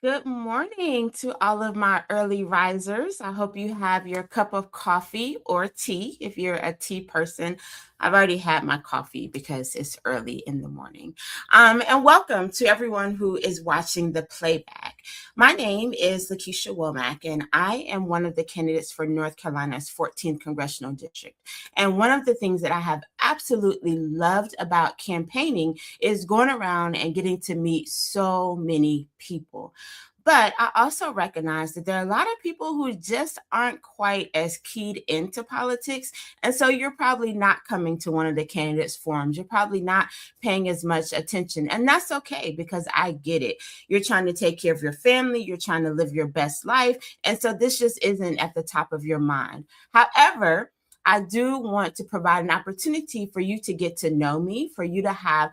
Good morning to all of my early risers. I hope you have your cup of coffee or tea if you're a tea person. I've already had my coffee because it's early in the morning. And welcome to everyone who is watching the playback. My name is LaKesha Womack, and I am one of the candidates for North Carolina's 14th Congressional District. And one of the things that I have absolutely loved about campaigning is going around and getting to meet so many people. But I also recognize that there are a lot of people who just aren't quite as keyed into politics. And so you're probably not coming to one of the candidates' forums. You're probably not paying as much attention. And that's okay because I get it. You're trying to take care of your family, you're trying to live your best life. And so this just isn't at the top of your mind. However, I do want to provide an opportunity for you to get to know me, for you to have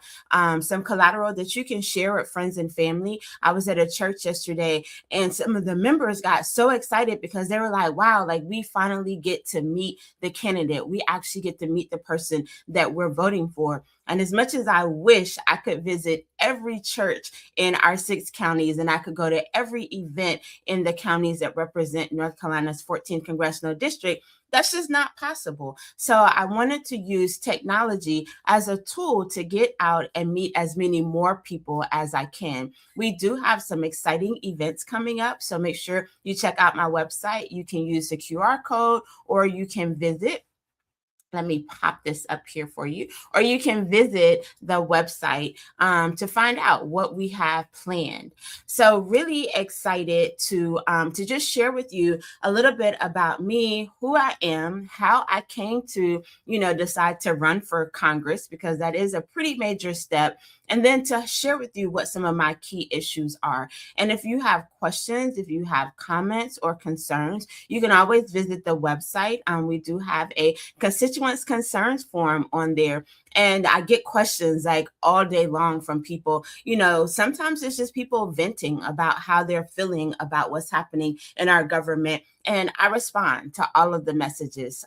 some collateral that you can share with friends and family. I was at a church yesterday and some of the members got so excited because they were like, wow, like we finally get to meet the candidate. We actually get to meet the person that we're voting for. And as much as I wish I could visit every church in our 6 counties and I could go to every event in the counties that represent North Carolina's 14th congressional district, that's just not possible. So I wanted to use technology as a tool to get out and meet as many more people as I can. We do have some exciting events coming up, so make sure you check out my website. You can use the QR code or you can visit. Let me pop this up here for you, or you can visit the website to find out what we have planned. So really excited to just share with you a little bit about me, who I am, how I came to decide to run for Congress, because that is a pretty major step, and then to share with you what some of my key issues are. And if you have questions, if you have comments or concerns, you can always visit the website. We do have a constituents concerns form on there. And I get questions like all day long from people. Sometimes it's just people venting about how they're feeling about what's happening in our government. And I respond to all of the messages.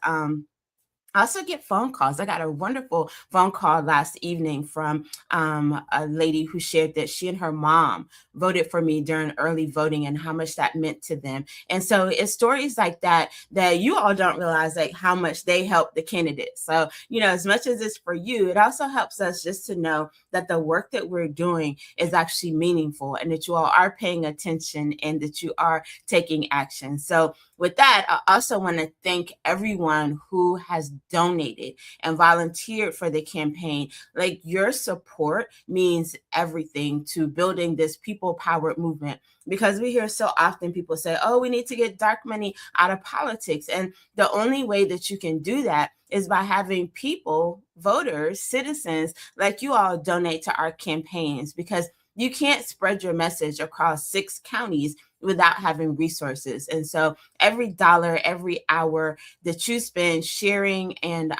I also get phone calls. I got a wonderful phone call last evening from a lady who shared that she and her mom voted for me during early voting and how much that meant to them. And so it's stories like that that you all don't realize, like how much they help the candidates. So, as much as it's for you, it also helps us just to know that the work that we're doing is actually meaningful and that you all are paying attention and that you are taking action. So with that, I also want to thank everyone who has donated and volunteered for the campaign. Like, your support means everything to building this people-powered movement, because we hear so often people say, oh, we need to get dark money out of politics. And the only way that you can do that is by having people, voters, citizens like you all donate to our campaigns, because you can't spread your message across 6 counties without having resources. And so every dollar, every hour that you spend sharing and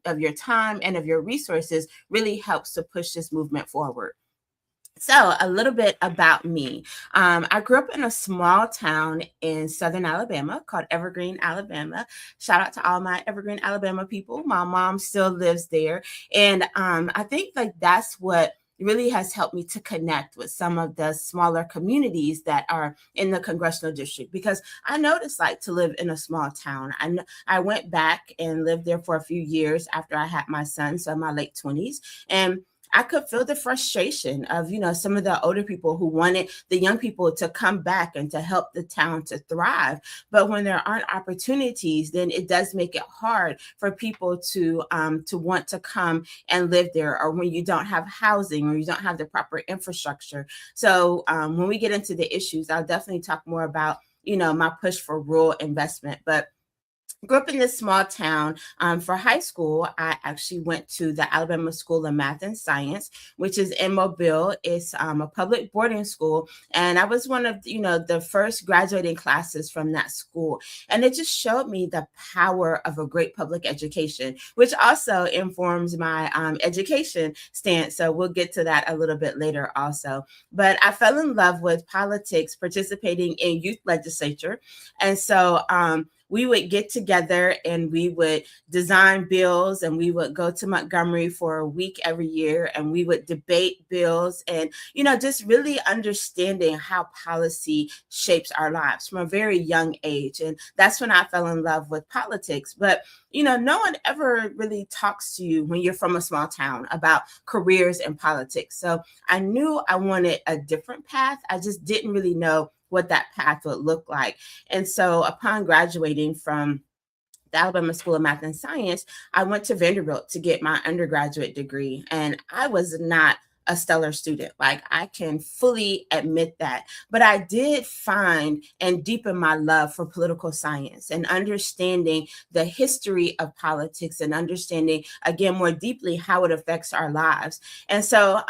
of your time and of your resources really helps to push this movement forward. So a little bit about me. I grew up in a small town in southern Alabama called Evergreen, Alabama. Shout out to all my Evergreen, Alabama people. My mom still lives there. And I think like that's what really has helped me to connect with some of the smaller communities that are in the congressional district, because I know what it's like to live in a small town. I went back and lived there for a few years after I had my son, so in my late 20s. And I could feel the frustration of, some of the older people who wanted the young people to come back and to help the town to thrive. But when there aren't opportunities, then it does make it hard for people to want to come and live there, or when you don't have housing or you don't have the proper infrastructure. So when we get into the issues, I'll definitely talk more about, my push for rural investment. But grew up in this small town. For high school, I actually went to the Alabama School of Math and Science, which is in Mobile. It's a public boarding school, and I was one of the first graduating classes from that school. And it just showed me the power of a great public education, which also informs my education stance. So we'll get to that a little bit later also. But I fell in love with politics, participating in youth legislature, and so we would get together and we would design bills, and we would go to Montgomery for a week every year, and we would debate bills, and just really understanding how policy shapes our lives from a very young age. And that's when I fell in love with politics. But no one ever really talks to you when you're from a small town about careers in politics. So I knew I wanted a different path. I just didn't really know what that path would look like. And so upon graduating from the Alabama School of Math and Science, I went to Vanderbilt to get my undergraduate degree. And I was not a stellar student. Like, I can fully admit that. But I did find and deepen my love for political science and understanding the history of politics and understanding, again, more deeply how it affects our lives. And so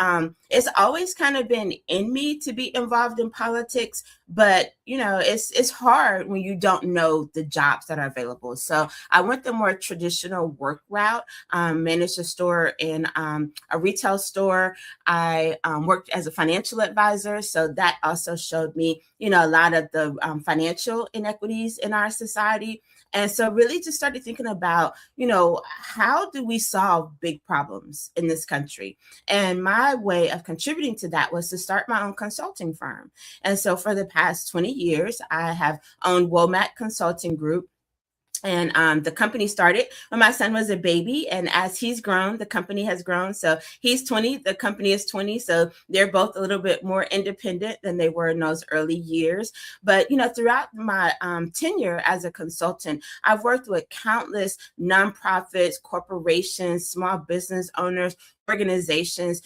it's always kind of been in me to be involved in politics. But it's hard when you don't know the jobs that are available. So I went the more traditional work route, managed a store in a retail store. I worked as a financial advisor. So that also showed me, a lot of the financial inequities in our society. And so really just started thinking about, how do we solve big problems in this country? And my way of contributing to that was to start my own consulting firm. And so for the past 20 years, I have owned Womack Consulting Group. And the company started when my son was a baby. And as he's grown, the company has grown. So he's 20, the company is 20. So they're both a little bit more independent than they were in those early years. But, throughout my tenure as a consultant, I've worked with countless nonprofits, corporations, small business owners, organizations,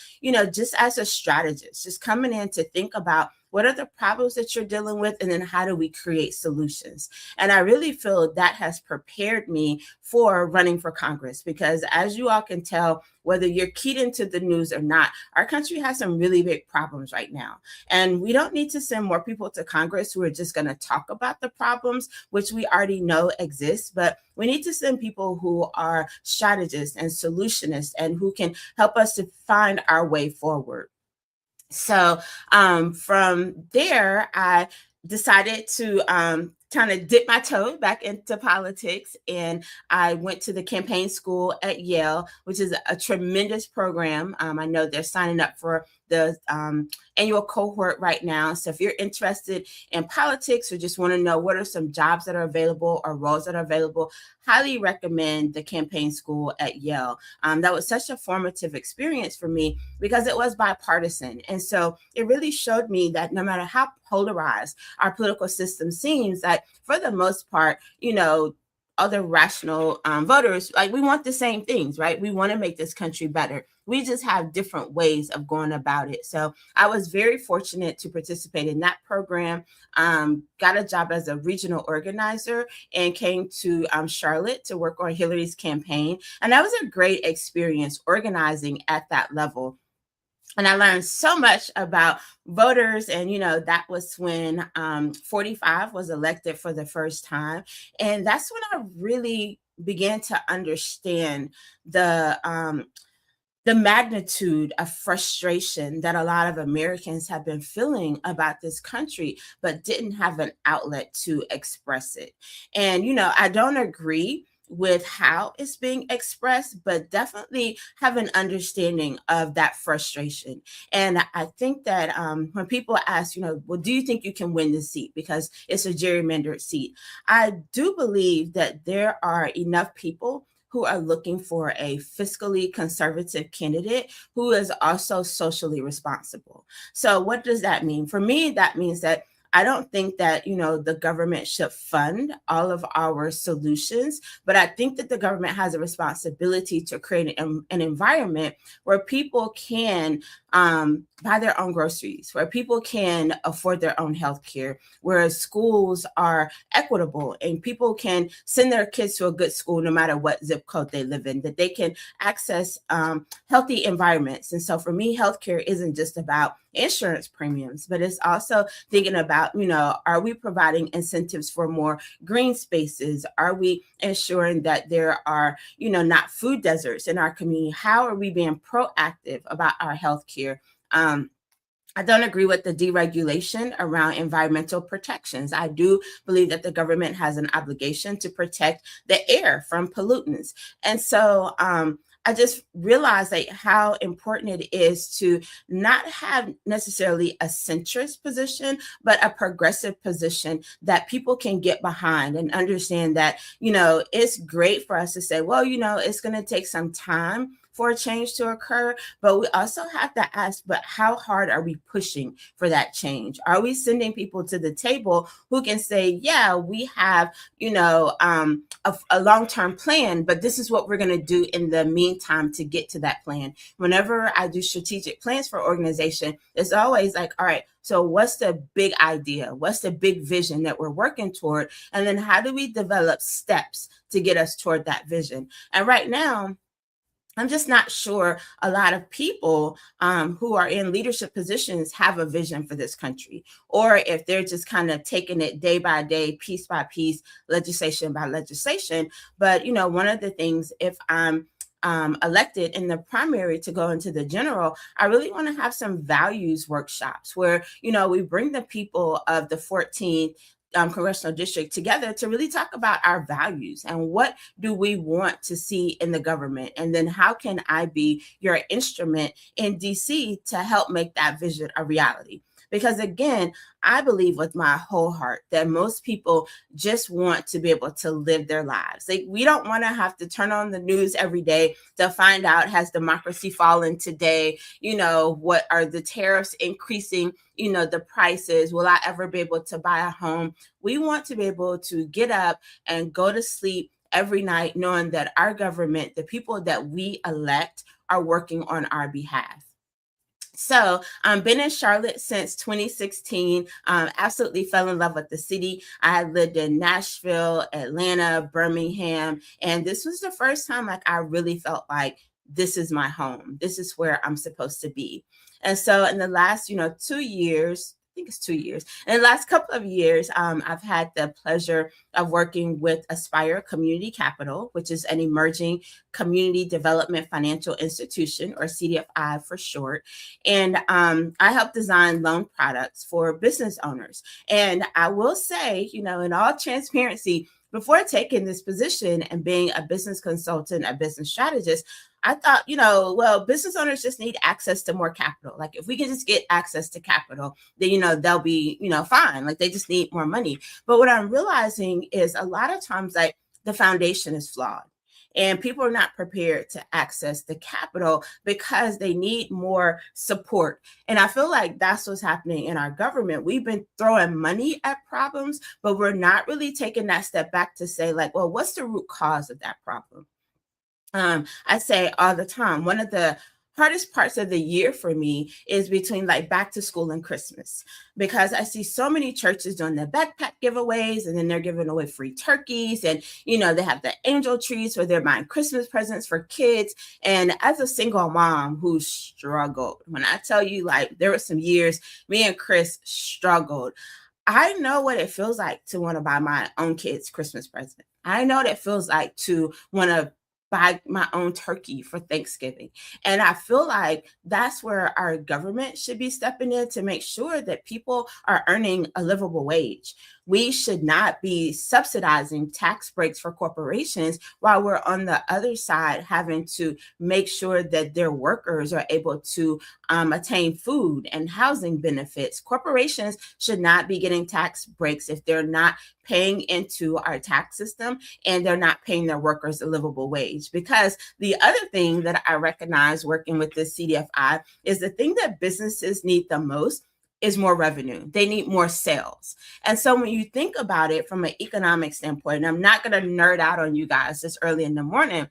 just as a strategist, just coming in to think about what are the problems that you're dealing with, and then how do we create solutions? And I really feel that has prepared me for running for Congress, because as you all can tell, whether you're keyed into the news or not, our country has some really big problems right now. And we don't need to send more people to Congress who are just going to talk about the problems, which we already know exist, but we need to send people who are strategists and solutionists and who can help us to find our way forward. So from there, I decided to kind of dip my toe back into politics. And I went to the campaign school at Yale, which is a tremendous program. I know they're signing up for the annual cohort right now. So if you're interested in politics or just want to know what are some jobs that are available or roles that are available, highly recommend the campaign school at Yale. That was such a formative experience for me because it was bipartisan. And so it really showed me that no matter how polarized our political system seems, that for the most part, other rational voters, like, we want the same things, right? We want to make this country better. We just have different ways of going about it. So I was very fortunate to participate in that program, got a job as a regional organizer, and came to Charlotte to work on Hillary's campaign. And that was a great experience organizing at that level. And I learned so much about voters. And, that was when 45 was elected for the first time. And that's when I really began to understand the magnitude of frustration that a lot of Americans have been feeling about this country, but didn't have an outlet to express it. And, I don't agree with how it's being expressed, but definitely have an understanding of that frustration. And I think that when people ask, well, do you think you can win this seat because it's a gerrymandered seat? I do believe that there are enough people who are looking for a fiscally conservative candidate who is also socially responsible. So what does that mean? For me, that means that I don't think that, the government should fund all of our solutions, but I think that the government has a responsibility to create an environment where people can buy their own groceries, where people can afford their own health care, where schools are equitable and people can send their kids to a good school no matter what zip code they live in, that they can access healthy environments. And so for me, healthcare isn't just about insurance premiums, but it's also thinking about, are we providing incentives for more green spaces? Are we ensuring that there are, not food deserts in our community? How are we being proactive about our healthcare? I don't agree with the deregulation around environmental protections. I do believe that the government has an obligation to protect the air from pollutants. And so I just realized like how important it is to not have necessarily a centrist position, but a progressive position that people can get behind and understand that, it's great for us to say, well, it's going to take some time for a change to occur. But we also have to ask, but how hard are we pushing for that change? Are we sending people to the table who can say, yeah, we have, a long-term plan, but this is what we're going to do in the meantime to get to that plan. Whenever I do strategic plans for organization, it's always like, all right, so what's the big idea? What's the big vision that we're working toward? And then how do we develop steps to get us toward that vision? And right now, I'm just not sure a lot of people who are in leadership positions have a vision for this country, or if they're just kind of taking it day by day, piece by piece, legislation by legislation. But, one of the things, if I'm elected in the primary to go into the general, I really want to have some values workshops where, we bring the people of the 14th congressional district together to really talk about our values and what do we want to see in the government, and then how can I be your instrument in DC to help make that vision a reality. Because again, I believe with my whole heart that most people just want to be able to live their lives. Like, we don't want to have to turn on the news every day to find out, has democracy fallen today? What are the tariffs increasing? The prices, will I ever be able to buy a home? We want to be able to get up and go to sleep every night knowing that our government, the people that we elect, are working on our behalf. So I've been in Charlotte since 2016. Absolutely fell in love with the city. I had lived in Nashville, Atlanta, Birmingham, and this was the first time like I really felt like this is my home. This is where I'm supposed to be. And so in the last, 2 years, I think it's 2 years. In the last couple of years, I've had the pleasure of working with Aspire Community Capital, which is an emerging community development financial institution, or CDFI for short. And I help design loan products for business owners. And I will say, in all transparency, before taking this position and being a business consultant, a business strategist, I thought, well, business owners just need access to more capital. Like, if we can just get access to capital, then, they'll be, fine. Like, they just need more money. But what I'm realizing is a lot of times, like, the foundation is flawed. And people are not prepared to access the capital because they need more support. And I feel like that's what's happening in our government. We've been throwing money at problems, but we're not really taking that step back to say, like, well, what's the root cause of that problem? I say all the time, one of the hardest parts of the year for me is between like back to school and Christmas, because I see so many churches doing the backpack giveaways, and then they're giving away free turkeys, and they have the angel trees where they're buying Christmas presents for kids. And as a single mom who struggled, when I tell you, like, there were some years me and Chris struggled, I know what it feels like to want to buy my own kids Christmas present. I know what it feels like to want to buy my own turkey for Thanksgiving. And I feel like that's where our government should be stepping in to make sure that people are earning a livable wage. We should not be subsidizing tax breaks for corporations while we're on the other side having to make sure that their workers are able to attain food and housing benefits. Corporations should not be getting tax breaks if they're not paying into our tax system and they're not paying their workers a livable wage. Because the other thing that I recognize working with the CDFI is the thing that businesses need the most is more revenue. They need more sales. And so when you think about it from an economic standpoint, and I'm not going to nerd out on you guys this early in the morning,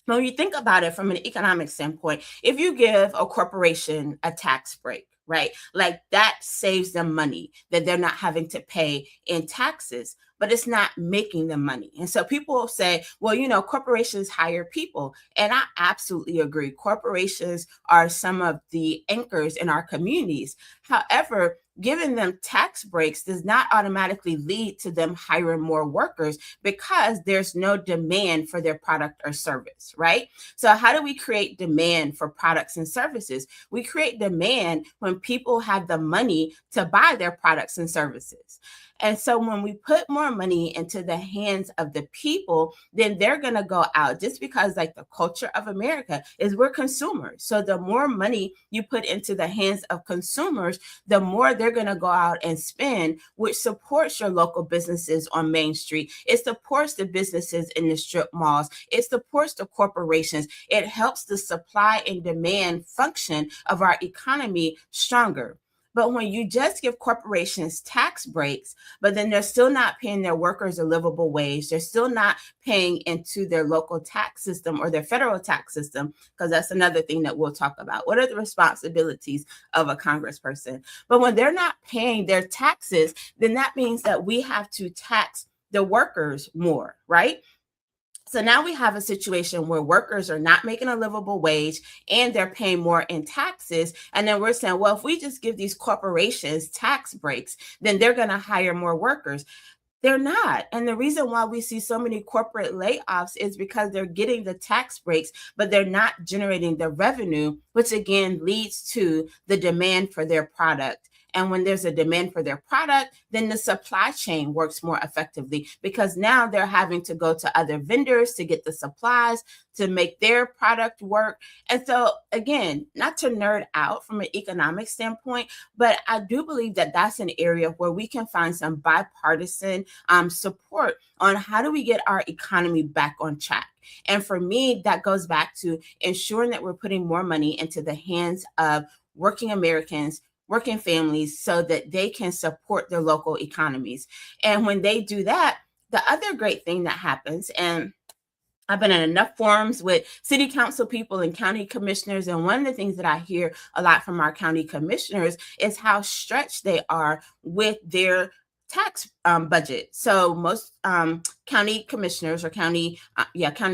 when you think about it from an economic standpoint, if you give a corporation a tax break, right, like that saves them money that they're not having to pay in taxes, but it's not making them money. And so people will say, well, corporations hire people. And I absolutely agree. Corporations are some of the anchors in our communities. However, giving them tax breaks does not automatically lead to them hiring more workers because there's no demand for their product or service, right? So, how do we create demand for products and services? We create demand when people have the money to buy their products and services. And so when we put more money into the hands of the people, then they're going to go out, just because like the culture of America is we're consumers. So the more money you put into the hands of consumers, the more they're going to go out and spend, which supports your local businesses on Main Street. It supports the businesses in the strip malls. It supports the corporations. It helps the supply and demand function of our economy stronger. But when you just give corporations tax breaks, but then they're still not paying their workers a livable wage, they're still not paying into their local tax system or their federal tax system, because that's another thing that we'll talk about. What are the responsibilities of a congressperson? But when they're not paying their taxes, then that means that we have to tax the workers more, right? So now we have a situation where workers are not making a livable wage and they're paying more in taxes. And then we're saying, well, if we just give these corporations tax breaks, then they're going to hire more workers. They're not. And the reason why we see so many corporate layoffs is because they're getting the tax breaks, but they're not generating the revenue, which again leads to the demand for their product. And when there's a demand for their product, then the supply chain works more effectively, because now they're having to go to other vendors to get the supplies to make their product work. And so, again, not to nerd out from an economic standpoint, but I do believe that that's an area where we can find some bipartisan support on how do we get our economy back on track. And for me, that goes back to ensuring that we're putting more money into the hands of working Americans, working families, so that they can support their local economies. And when they do that, the other great thing that happens, and I've been in enough forums with city council people and county commissioners, and one of the things that I hear a lot from our county commissioners is how stretched they are with their tax budget. So most county commissioners or county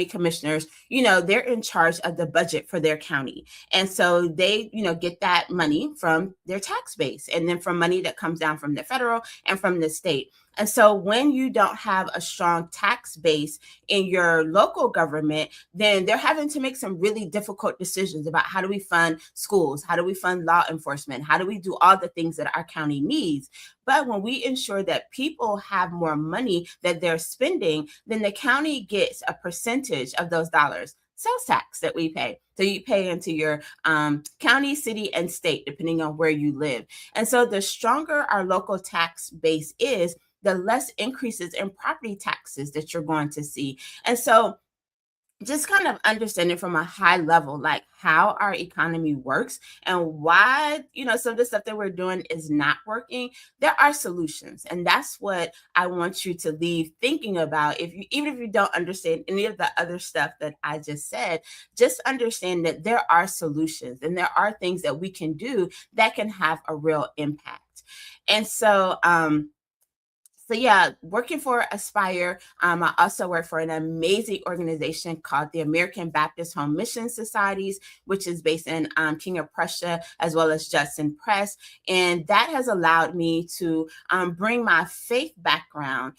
commissioners, they're in charge of the budget for their county. And so they, get that money from their tax base, and then from money that comes down from the federal and from the state. And so when you don't have a strong tax base in your local government, then they're having to make some really difficult decisions about how do we fund schools? How do we fund law enforcement? How do we do all the things that our county needs? But when we ensure that people have more money that they're spending, then the county gets a percentage of those dollars. Sales tax that we pay. So you pay into your county, city, and state, depending on where you live. And so the stronger our local tax base is, the less increases in property taxes that you're going to see. And so just kind of understanding from a high level, like how our economy works and why, some of the stuff that we're doing is not working. There are solutions. And that's what I want you to leave thinking about. Even if you don't understand any of the other stuff that I just said, just understand that there are solutions and there are things that we can do that can have a real impact. And so, working for Aspire. I also work for an amazing organization called the American Baptist Home Mission Societies, which is based in King of Prussia, as well as Judson Press. And that has allowed me to bring my faith background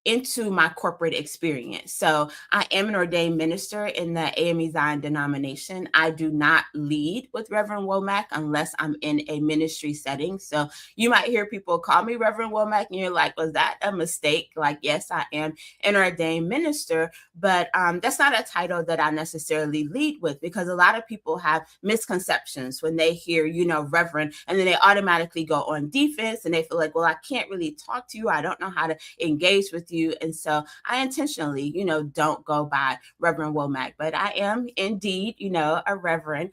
into my corporate experience. So I am an ordained minister in the AME Zion denomination. I do not lead with Reverend Womack unless I'm in a ministry setting. So you might hear people call me Reverend Womack and you're like, was that a mistake? Like, yes, I am an ordained minister, but that's not a title that I necessarily lead with, because a lot of people have misconceptions when they hear, Reverend, and then they automatically go on defense and they feel like, well, I can't really talk to you. I don't know how to engage with you. And so I intentionally, don't go by Reverend Womack, but I am indeed, a reverend.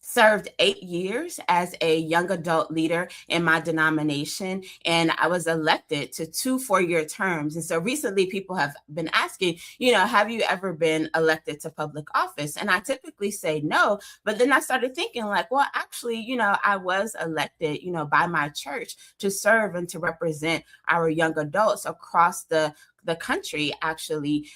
Served 8 years as a young adult leader in my denomination, and I was elected to 2 4-year terms. And so recently people have been asking, have you ever been elected to public office? And I typically say no, but then I started thinking like, well, actually, I was elected, by my church to serve and to represent our young adults across the country, actually,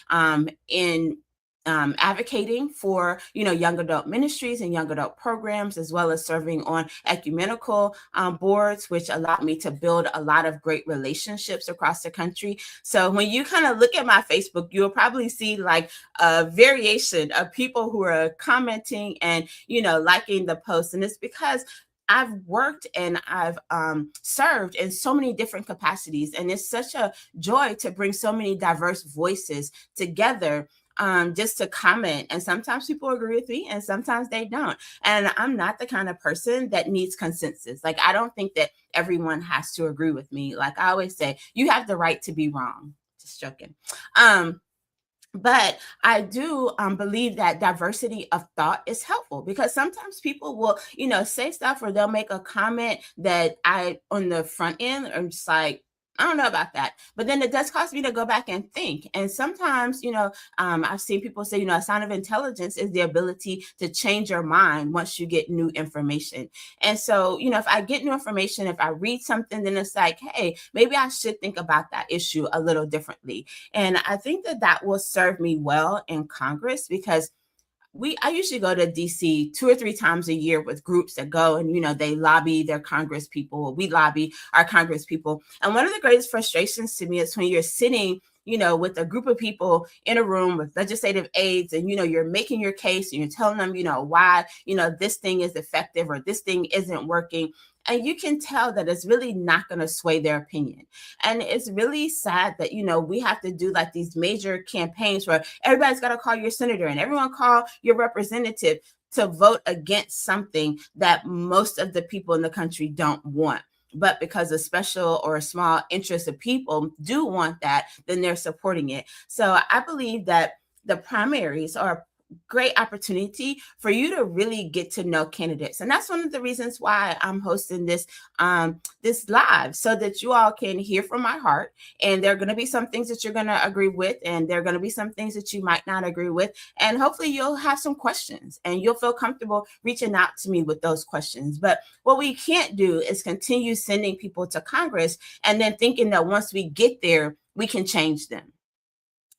in advocating for, young adult ministries and young adult programs, as well as serving on ecumenical boards, which allowed me to build a lot of great relationships across the country. So when you kind of look at my Facebook, you'll probably see like a variation of people who are commenting and, liking the posts. And it's because I've worked and I've served in so many different capacities. And it's such a joy to bring so many diverse voices together, just to comment. And sometimes people agree with me and sometimes they don't. And I'm not the kind of person that needs consensus. Like, I don't think that everyone has to agree with me. Like I always say, you have the right to be wrong. Just joking. But I do believe that diversity of thought is helpful, because sometimes people will, say stuff, or they'll make a comment that on the front end, I'm just like, I don't know about that. But then it does cause me to go back and think. And sometimes, I've seen people say, a sign of intelligence is the ability to change your mind once you get new information. And so, if I get new information, if I read something, then it's like, hey, maybe I should think about that issue a little differently. And I think that will serve me well in Congress, because I usually go to DC 2 or 3 times a year with groups that go and, they lobby their Congress people, or we lobby our Congress people. And one of the greatest frustrations to me is when you're sitting, with a group of people in a room with legislative aides, and, you're making your case and you're telling them, why, this thing is effective or this thing isn't working. And you can tell that it's really not going to sway their opinion. And it's really sad that, we have to do like these major campaigns where everybody's got to call your senator and everyone call your representative to vote against something that most of the people in the country don't want. But because a special or a small interest of people do want that, then they're supporting it. So I believe that the primaries are great opportunity for you to really get to know candidates. And that's one of the reasons why I'm hosting this live, so that you all can hear from my heart. And there are going to be some things that you're going to agree with, and there are going to be some things that you might not agree with. And hopefully you'll have some questions and you'll feel comfortable reaching out to me with those questions. But what we can't do is continue sending people to Congress and then thinking that once we get there, we can change them.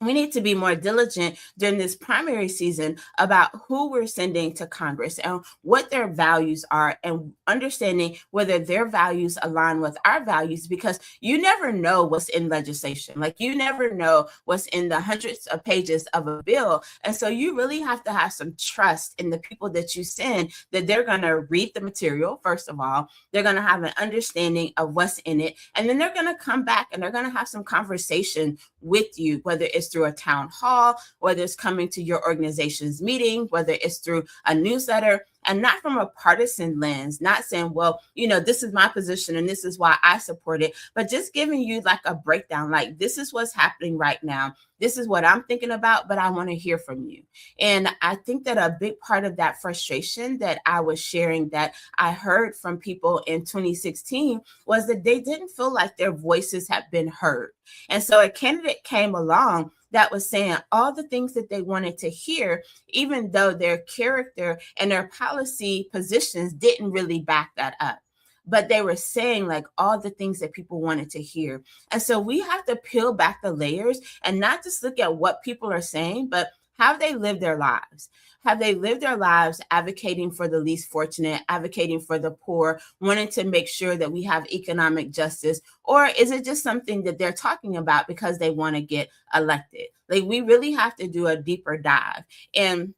We need to be more diligent during this primary season about who we're sending to Congress and what their values are, and understanding whether their values align with our values, because you never know what's in legislation. Like, you never know what's in the hundreds of pages of a bill. And so you really have to have some trust in the people that you send, that they're going to read the material. First of all, they're going to have an understanding of what's in it. And then they're going to come back and they're going to have some conversation with you, whether it's through a town hall, whether it's coming to your organization's meeting, whether it's through a newsletter, and not from a partisan lens, not saying, well, this is my position and this is why I support it, but just giving you like a breakdown, like, this is what's happening right now. This is what I'm thinking about, but I want to hear from you. And I think that a big part of that frustration that I was sharing, that I heard from people in 2016, was that they didn't feel like their voices had been heard. And so a candidate came along that was saying all the things that they wanted to hear, even though their character and their policy positions didn't really back that up. But they were saying like all the things that people wanted to hear. And so we have to peel back the layers and not just look at what people are saying, but how they live their lives. Have they lived their lives advocating for the least fortunate, advocating for the poor, wanting to make sure that we have economic justice? Or is it just something that they're talking about because they want to get elected? Like, we really have to do a deeper dive. And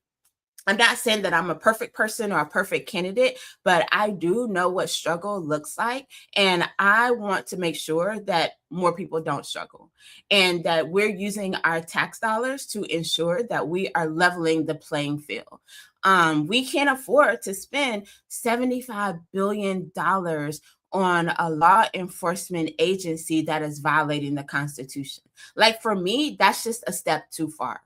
I'm not saying that I'm a perfect person or a perfect candidate, but I do know what struggle looks like. And I want to make sure that more people don't struggle, and that we're using our tax dollars to ensure that we are leveling the playing field. We can't afford to spend $75 billion on a law enforcement agency that is violating the Constitution. Like, for me, that's just a step too far.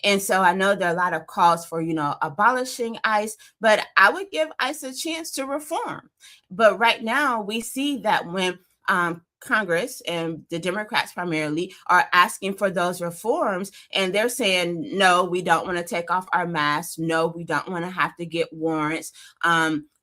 And so I know there are a lot of calls for, abolishing ICE, but I would give ICE a chance to reform. But right now we see that when Congress and the Democrats primarily are asking for those reforms, and they're saying, no, we don't want to take off our masks. No, we don't want to have to get warrants.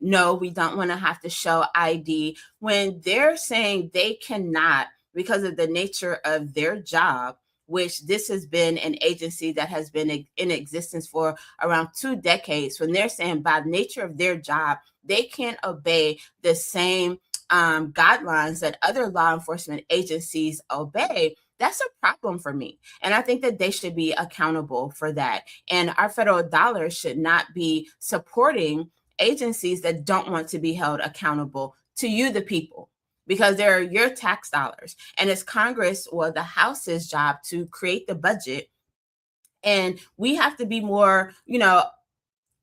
No, we don't want to have to show ID. When they're saying they cannot, because of the nature of their job, which this has been an agency that has been in existence for around 2 decades, when they're saying by nature of their job, they can't obey the same guidelines that other law enforcement agencies obey, that's a problem for me. And I think that they should be accountable for that. And our federal dollars should not be supporting agencies that don't want to be held accountable to you, the people, because they're your tax dollars. And it's Congress or the House's job to create the budget. And we have to be more,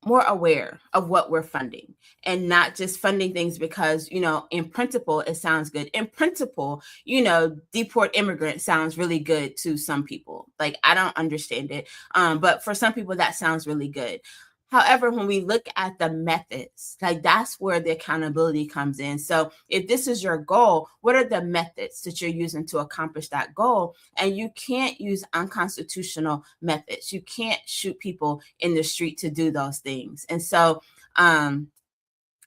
more aware of what we're funding, and not just funding things because, in principle, it sounds good. In principle, deport immigrants sounds really good to some people. Like, I don't understand it. But for some people, that sounds really good. However, when we look at the methods, like, that's where the accountability comes in. So if this is your goal, what are the methods that you're using to accomplish that goal? And you can't use unconstitutional methods. You can't shoot people in the street to do those things. And so,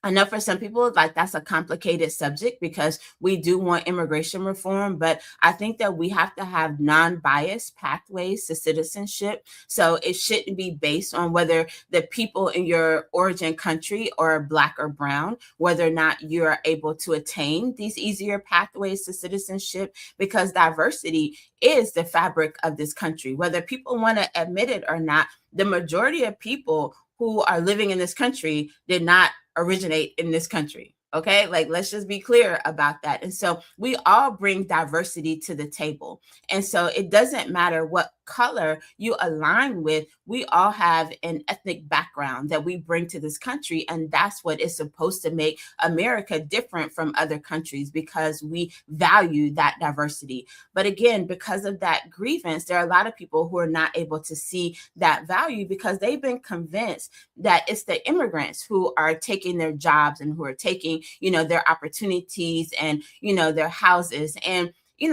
I know for some people, like, that's a complicated subject because we do want immigration reform, but I think that we have to have non-biased pathways to citizenship. So it shouldn't be based on whether the people in your origin country are Black or brown, whether or not you're able to attain these easier pathways to citizenship, because diversity is the fabric of this country. Whether people want to admit it or not, the majority of people who are living in this country did not originate in this country. Okay, like, let's just be clear about that. And so we all bring diversity to the table. And so it doesn't matter what color you align with, we all have an ethnic background that we bring to this country. And that's what is supposed to make America different from other countries, because we value that diversity. But again, because of that grievance, there are a lot of people who are not able to see that value because they've been convinced that it's the immigrants who are taking their jobs and who are taking, their opportunities and, their houses. And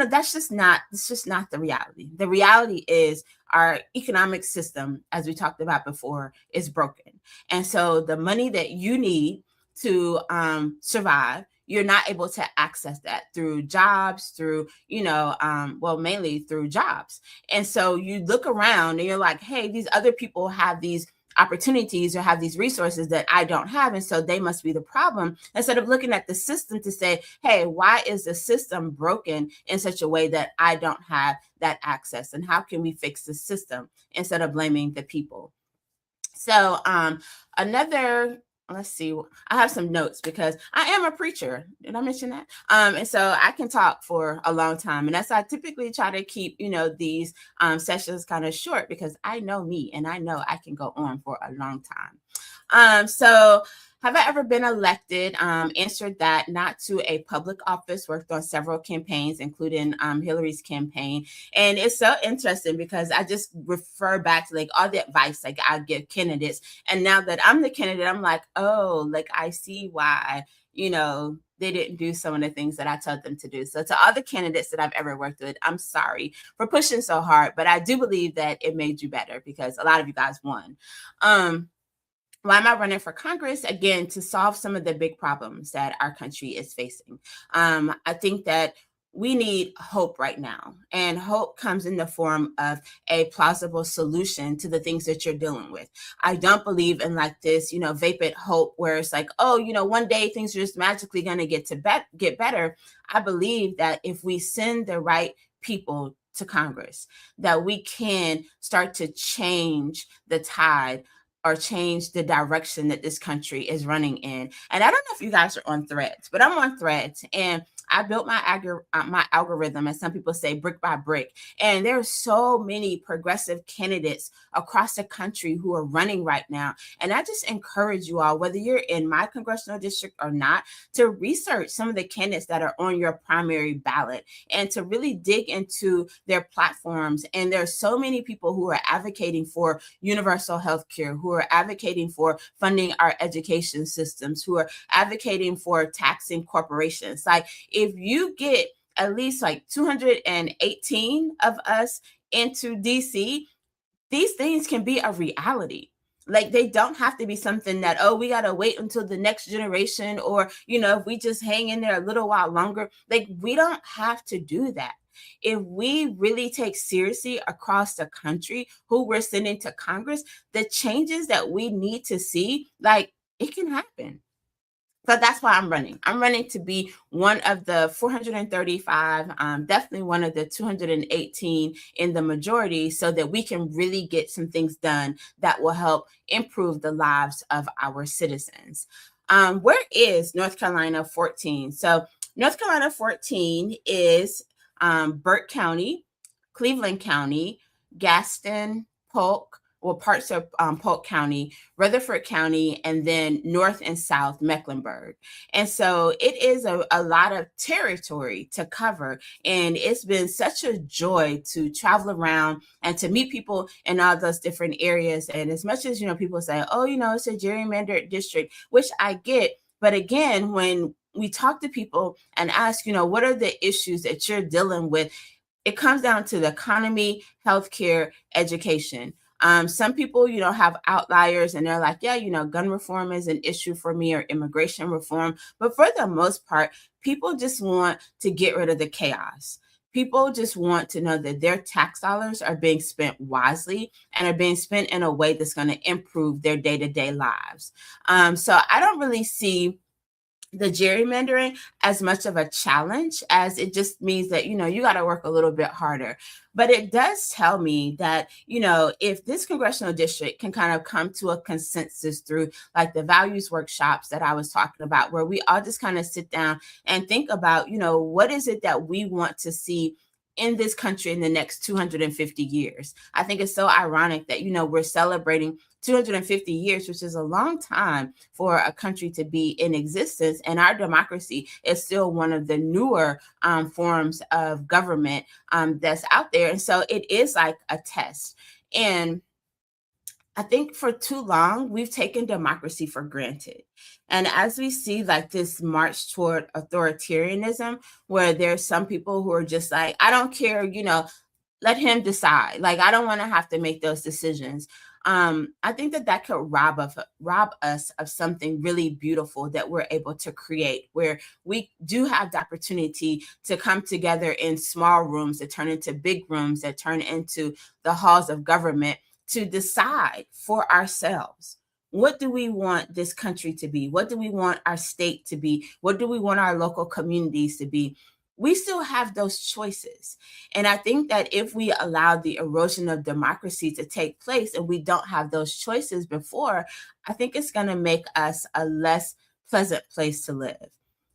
that's just not the reality. The reality is our economic system, as we talked about before, is broken. And so the money that you need to survive, you're not able to access that through jobs, through, mainly through jobs. And so you look around and you're like, hey, these other people have these opportunities or have these resources that I don't have. And so they must be the problem, instead of looking at the system to say, hey, why is the system broken in such a way that I don't have that access? And how can we fix the system, instead of blaming the people? So let's see, I have some notes because I am a preacher. Did I mention that? And so I can talk for a long time. And that's, I typically try to keep, these sessions kind of short, because I know me and I know I can go on for a long time. So have I ever been elected? Answered that, not to a public office, worked on several campaigns, including Hillary's campaign. And it's so interesting because I just refer back to like all the advice like I give candidates. And now that I'm the candidate, I'm like, oh, like I see why, they didn't do some of the things that I told them to do. So to all the candidates that I've ever worked with, I'm sorry for pushing so hard, but I do believe that it made you better because a lot of you guys won. Why am I running for Congress? Again, to solve some of the big problems that our country is facing. I think that we need hope right now. And hope comes in the form of a plausible solution to the things that you're dealing with. I don't believe in like this, vapid hope where it's like, oh, one day things are just magically going to get better. I believe that if we send the right people to Congress, that we can start to change the tide or change the direction that this country is running in. And I don't know if you guys are on Threads, but I'm on Threads, and I built my algorithm, as some people say, brick by brick. And there are so many progressive candidates across the country who are running right now. And I just encourage you all, whether you're in my congressional district or not, to research some of the candidates that are on your primary ballot and to really dig into their platforms. And there are so many people who are advocating for universal health care, who are advocating for funding our education systems, who are advocating for taxing corporations. Like, if you get at least like 218 of us into DC, these things can be a reality. Like, they don't have to be something that, oh, we got to wait until the next generation, or, if we just hang in there a little while longer. Like, we don't have to do that. If we really take seriously across the country who we're sending to Congress, the changes that we need to see, like, it can happen. So that's why I'm running. I'm running to be one of the 435, definitely one of the 218 in the majority, so that we can really get some things done that will help improve the lives of our citizens. Where is North Carolina 14? So North Carolina 14 is Burke County, Cleveland County, Gaston, Polk, or parts of Polk County, Rutherford County, and then North and South Mecklenburg. And so it is a lot of territory to cover. And it's been such a joy to travel around and to meet people in all those different areas. And as much as, people say, oh, it's a gerrymandered district, which I get. But again, when we talk to people and ask, what are the issues that you're dealing with, it comes down to the economy, healthcare, education. Some people, have outliers and they're like, yeah, gun reform is an issue for me, or immigration reform. But for the most part, people just want to get rid of the chaos. People just want to know that their tax dollars are being spent wisely and are being spent in a way that's going to improve their day-to-day lives. So I don't really see the gerrymandering as much of a challenge as it just means that, you got to work a little bit harder. But it does tell me that, if this congressional district can kind of come to a consensus through like the values workshops that I was talking about, where we all just kind of sit down and think about, what is it that we want to see in this country in the next 250 years. I think it's so ironic that, we're celebrating 250 years, which is a long time for a country to be in existence. And our democracy is still one of the newer forms of government that's out there. And so it is like a test. And I think for too long, we've taken democracy for granted. And as we see like this march toward authoritarianism, where there's some people who are just like, I don't care, let him decide. Like, I don't want to have to make those decisions. I think that could rob us of something really beautiful that we're able to create, where we do have the opportunity to come together in small rooms that turn into big rooms, that turn into the halls of government, to decide for ourselves. What do we want this country to be? What do we want our state to be? What do we want our local communities to be? We still have those choices. And I think that if we allow the erosion of democracy to take place and we don't have those choices before, I think it's going to make us a less pleasant place to live,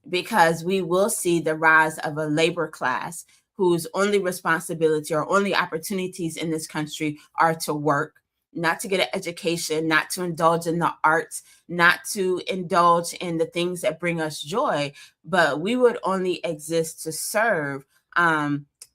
because we will see the rise of a labor class whose only responsibility or only opportunities in this country are to work, not to get an education, not to indulge in the arts, not to indulge in the things that bring us joy, but we would only exist to serve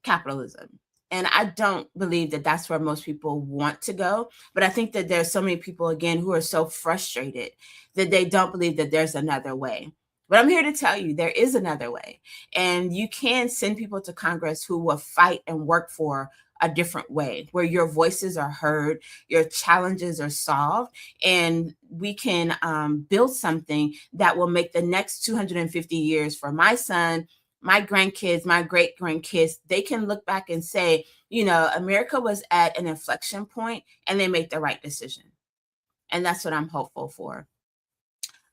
capitalism. And I don't believe that that's where most people want to go. But I think that there's so many people, again, who are so frustrated that they don't believe that there's another way. But I'm here to tell you there is another way. And you can send people to Congress who will fight and work for a different way, where your voices are heard, your challenges are solved, and we can build something that will make the next 250 years for my son, my grandkids, my great grandkids, they can look back and say, America was at an inflection point and they made the right decision. And that's what I'm hopeful for.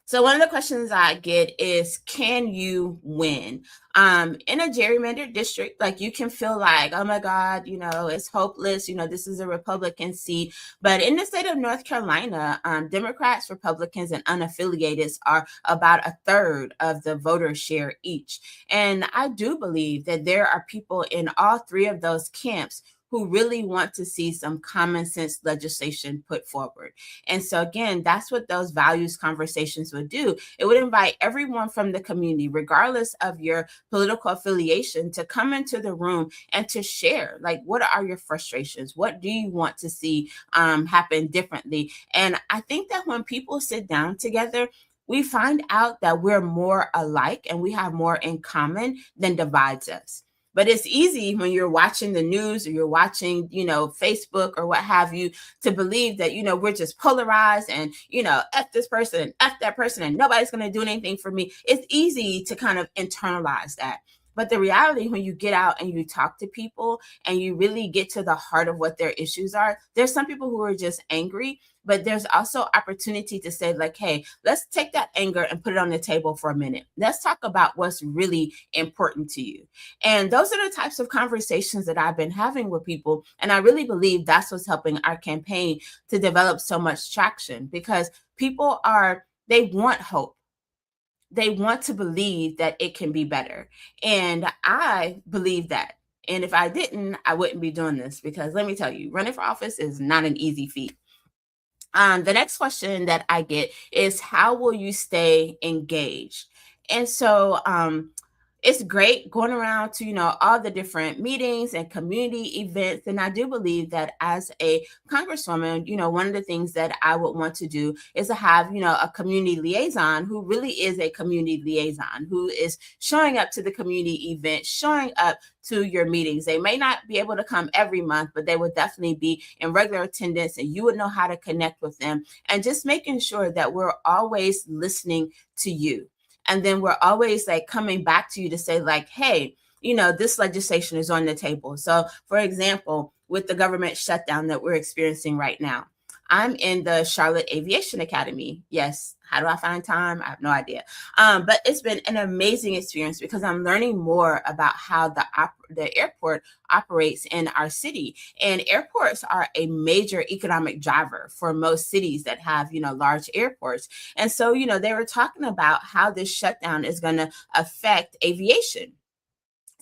So one of the questions I get is, can you win? In a gerrymandered district, like, you can feel like, oh my God, it's hopeless. This is a Republican seat. But in the state of North Carolina, Democrats, Republicans, and unaffiliated are about a third of the voter share each. And I do believe that there are people in all three of those camps who really want to see some common sense legislation put forward. And so again, that's what those values conversations would do. It would invite everyone from the community, regardless of your political affiliation, to come into the room and to share, like, what are your frustrations? What do you want to see happen differently? And I think that when people sit down together, we find out that we're more alike and we have more in common than divides us. But it's easy when you're watching the news or you're watching, Facebook or what have you, to believe that, we're just polarized and, F this person and F that person and nobody's going to do anything for me. It's easy to kind of internalize that. But the reality, when you get out and you talk to people and you really get to the heart of what their issues are, there's some people who are just angry, but there's also opportunity to say, like, hey, let's take that anger and put it on the table for a minute. Let's talk about what's really important to you. And those are the types of conversations that I've been having with people. And I really believe that's what's helping our campaign to develop so much traction, because people they want hope. They want to believe that it can be better. And I believe that. And if I didn't, I wouldn't be doing this, because let me tell you, running for office is not an easy feat. The next question that I get is, how will you stay engaged? And so it's great going around to, all the different meetings and community events. And I do believe that as a congresswoman, one of the things that I would want to do is to have, a community liaison who really is a community liaison, who is showing up to the community event, showing up to your meetings. They may not be able to come every month, but they would definitely be in regular attendance, and you would know how to connect with them, and just making sure that we're always listening to you. And then we're always like coming back to you to say, like, hey, this legislation is on the table. So for example, with the government shutdown that we're experiencing right now, I'm in the Charlotte Aviation Academy. Yes. How do I find time? I have no idea. But it's been an amazing experience, because I'm learning more about how the airport operates in our city. And airports are a major economic driver for most cities that have, large airports. And so, they were talking about how this shutdown is going to affect aviation.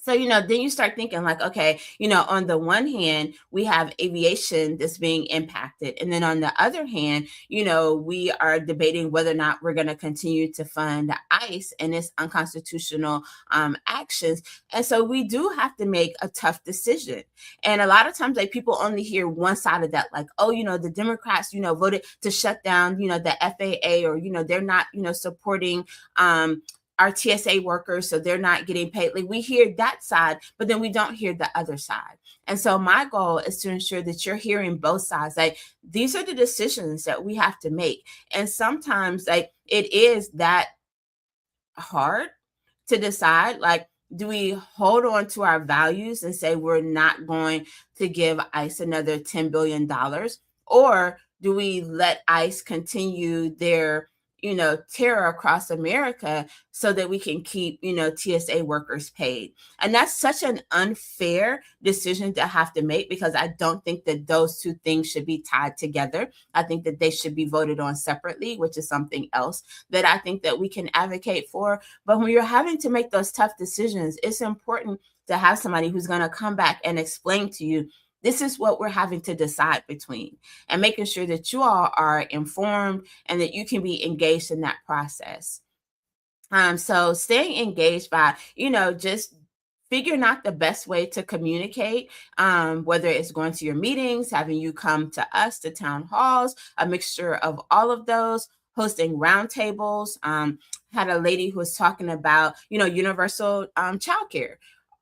So, then you start thinking, like, okay, on the one hand, we have aviation that's being impacted. And then on the other hand, we are debating whether or not we're going to continue to fund ICE and its unconstitutional actions. And so we do have to make a tough decision. And a lot of times, like, people only hear one side of that, like, oh, the Democrats, voted to shut down, the FAA, or, they're not, supporting our TSA workers, so they're not getting paid. Like, we hear that side, but then we don't hear the other side. And so my goal is to ensure that you're hearing both sides. Like, these are the decisions that we have to make. And sometimes, like, it is that hard to decide, like, do we hold on to our values and say we're not going to give ICE another $10 billion? Or do we let ICE continue their terror across America so that we can keep, TSA workers paid? And that's such an unfair decision to have to make, because I don't think that those two things should be tied together. I think that they should be voted on separately, which is something else that I think that we can advocate for. But when you're having to make those tough decisions, it's important to have somebody who's going to come back and explain to you, this is what we're having to decide between, and making sure that you all are informed and that you can be engaged in that process. So staying engaged by, just figuring out the best way to communicate, whether it's going to your meetings, having you come to us, to town halls, a mixture of all of those, hosting roundtables. Had a lady who was talking about, universal childcare.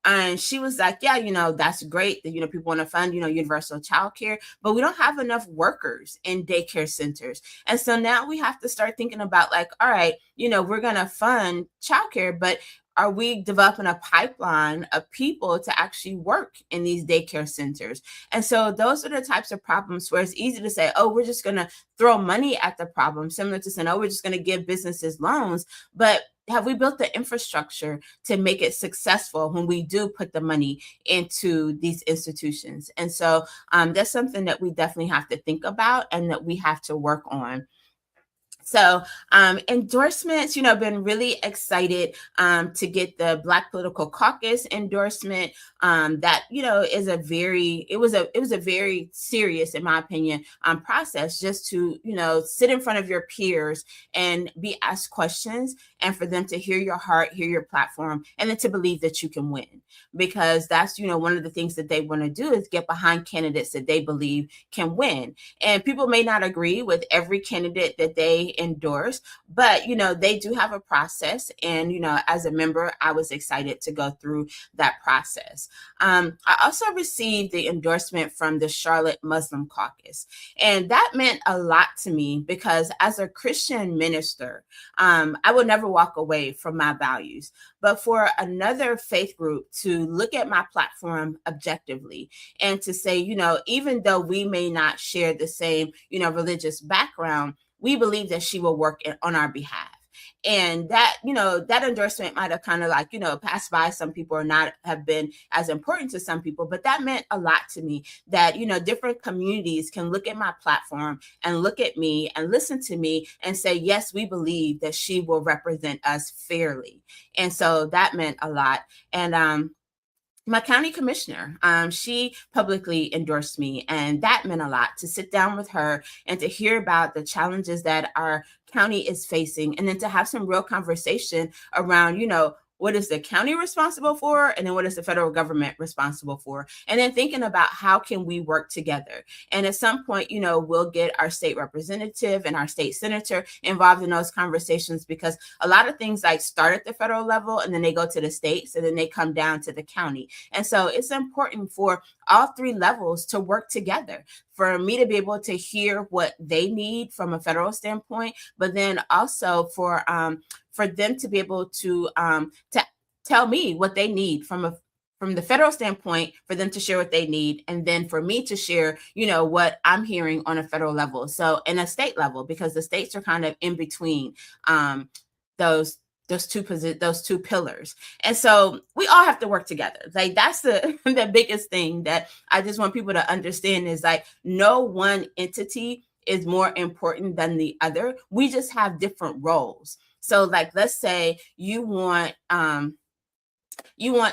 And she was like, yeah, that's great that, people want to fund, universal childcare, but we don't have enough workers in daycare centers. And so now we have to start thinking about, like, all right, we're going to fund childcare, but are we developing a pipeline of people to actually work in these daycare centers? And so those are the types of problems where it's easy to say, oh, we're just going to throw money at the problem, similar to saying, oh, we're just going to give businesses loans. But have we built the infrastructure to make it successful when we do put the money into these institutions? And so that's something that we definitely have to think about and that we have to work on. So endorsements, been really excited to get the Black Political Caucus endorsement. That is it was a very serious, in my opinion, process, just to sit in front of your peers and be asked questions, and for them to hear your heart, hear your platform, and then to believe that you can win, because that's one of the things that they want to do is get behind candidates that they believe can win. And people may not agree with every candidate that they formally endorse, but, they do have a process. And, as a member, I was excited to go through that process. I also received the endorsement from the Charlotte Muslim Caucus. And that meant a lot to me because as a Christian minister, I would never walk away from my values. But for another faith group to look at my platform objectively and to say, even though we may not share the same, religious background, we believe that she will work on our behalf. And that, that endorsement might have kind of like, passed by some people or not have been as important to some people, but that meant a lot to me that, different communities can look at my platform and look at me and listen to me and say, yes, we believe that she will represent us fairly. And so that meant a lot. And, my county commissioner, she publicly endorsed me, and that meant a lot to sit down with her and to hear about the challenges that our county is facing, and then to have some real conversation around, what is the county responsible for, and then what is the federal government responsible for, and then thinking about how can we work together. And at some point, we'll get our state representative and our state senator involved in those conversations, because a lot of things like start at the federal level and then they go to the states and then they come down to the county. And so it's important for all three levels to work together, for me to be able to hear what they need from a federal standpoint, but then also for them to be able to tell me what they need from the federal standpoint, for them to share what they need, and then for me to share, what I'm hearing on a federal level. So in a state level, because the states are kind of in between those two pillars. And so we all have to work together. Like that's the biggest thing that I just want people to understand is like no one entity is more important than the other. We just have different roles. So like, let's say you want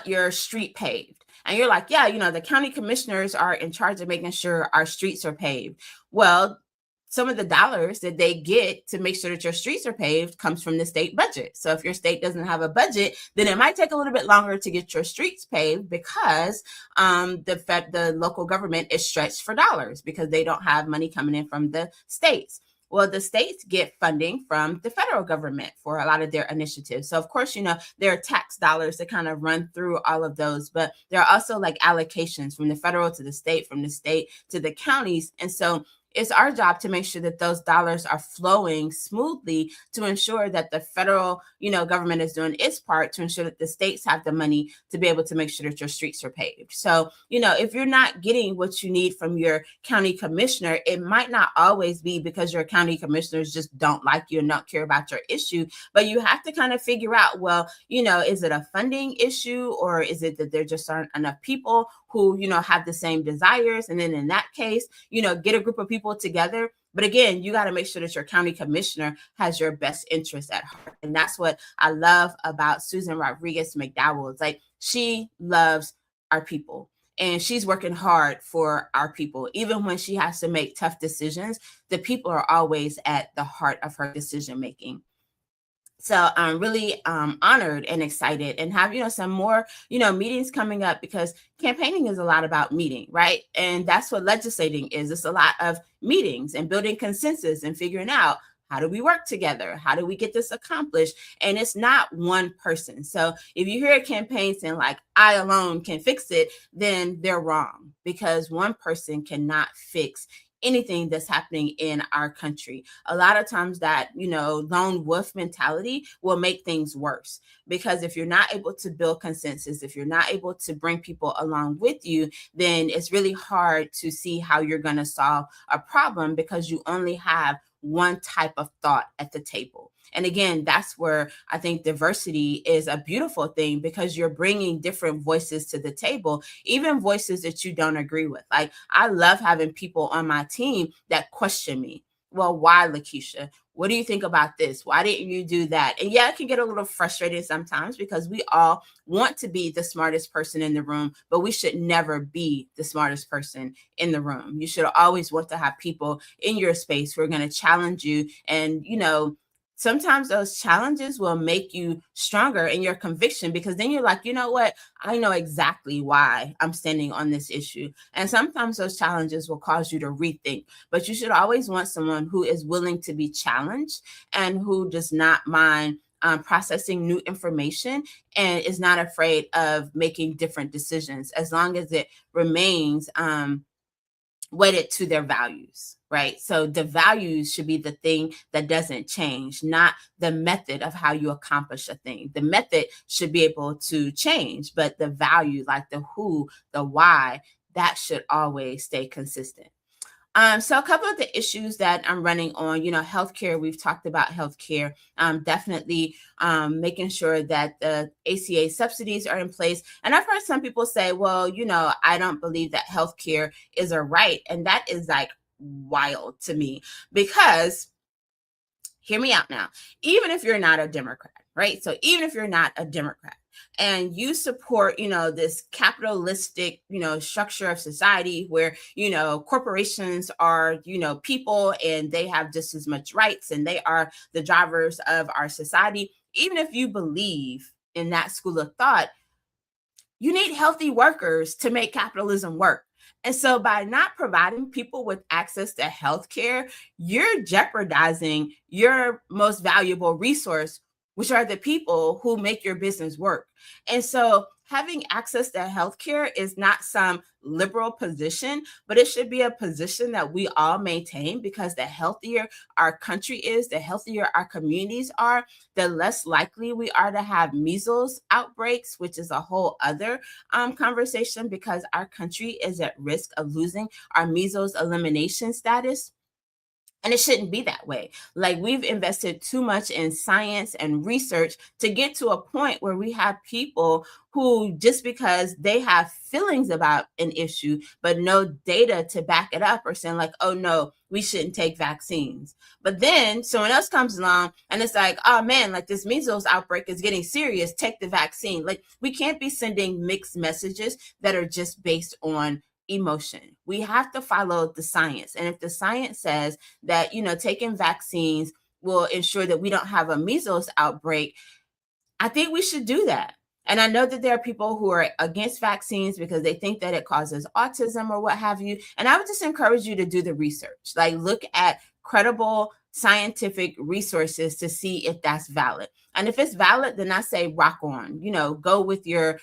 your street paved, and you're like, yeah, the county commissioners are in charge of making sure our streets are paved. Well, some of the dollars that they get to make sure that your streets are paved comes from the state budget. So if your state doesn't have a budget, then it might take a little bit longer to get your streets paved because the local government is stretched for dollars because they don't have money coming in from the states. Well, the states get funding from the federal government for a lot of their initiatives. So, of course, there are tax dollars that kind of run through all of those, but there are also like allocations from the federal to the state, from the state to the counties. And so it's our job to make sure that those dollars are flowing smoothly to ensure that the federal, government is doing its part to ensure that the states have the money to be able to make sure that your streets are paved. So, if you're not getting what you need from your county commissioner, it might not always be because your county commissioners just don't like you and don't care about your issue, but you have to kind of figure out, well, is it a funding issue, or is it that there just aren't enough people who, have the same desires? And then in that case, get a group of people together. But again, you got to make sure that your county commissioner has your best interest at heart. And that's what I love about Susan Rodriguez McDowell. It's like she loves our people and she's working hard for our people. Even when she has to make tough decisions, the people are always at the heart of her decision making. So I'm really honored and excited, and have, some more, meetings coming up, because campaigning is a lot about meeting, right? And that's what legislating is. It's a lot of meetings and building consensus and figuring out, how do we work together? How do we get this accomplished? And it's not one person. So if you hear a campaign saying like, I alone can fix it, then they're wrong, because one person cannot fix anything that's happening in our country. A lot of times that, lone wolf mentality will make things worse, because if you're not able to build consensus, if you're not able to bring people along with you, then it's really hard to see how you're going to solve a problem, because you only have one type of thought at the table. And again, that's where I think diversity is a beautiful thing, because you're bringing different voices to the table, even voices that you don't agree with. Like, I love having people on my team that question me. Well, why, LaKesha? What do you think about this? Why didn't you do that? And yeah, it can get a little frustrating sometimes, because we all want to be the smartest person in the room, but we should never be the smartest person in the room. You should always want to have people in your space who are going to challenge you and, sometimes those challenges will make you stronger in your conviction, because then you're like, you know what? I know exactly why I'm standing on this issue. And sometimes those challenges will cause you to rethink, but you should always want someone who is willing to be challenged and who does not mind processing new information and is not afraid of making different decisions, as long as it remains wedded to their values, right? So the values should be the thing that doesn't change, not the method of how you accomplish a thing. The method should be able to change, but the value, like the who, the why, that should always stay consistent. So a couple of the issues that I'm running on, healthcare, we've talked about healthcare, definitely making sure that the ACA subsidies are in place. And I've heard some people say, well, I don't believe that healthcare is a right. And that is like wild to me, because hear me out now, even if you're not a Democrat, right? So even if you're not a Democrat, and you support, this capitalistic, structure of society where, corporations are, people, and they have just as much rights, and they are the drivers of our society. Even if you believe in that school of thought, you need healthy workers to make capitalism work. And so by not providing people with access to healthcare, you're jeopardizing your most valuable resource, which are the people who make your business work. And so having access to healthcare is not some liberal position, but it should be a position that we all maintain, because the healthier our country is, the healthier our communities are, the less likely we are to have measles outbreaks, which is a whole other conversation, because our country is at risk of losing our measles elimination status. And it shouldn't be that way. Like, we've invested too much in science and research to get to a point where we have people who, just because they have feelings about an issue, but no data to back it up, are saying like, oh no, we shouldn't take vaccines. But then someone else comes along and it's like, oh man, like this measles outbreak is getting serious, take the vaccine. Like, we can't be sending mixed messages that are just based on emotion. We have to follow the science. And if the science says that, taking vaccines will ensure that we don't have a measles outbreak, I think we should do that. And I know that there are people who are against vaccines because they think that it causes autism or what have you. And I would just encourage you to do the research, like look at credible scientific resources to see if that's valid. And if it's valid, then I say rock on, go with your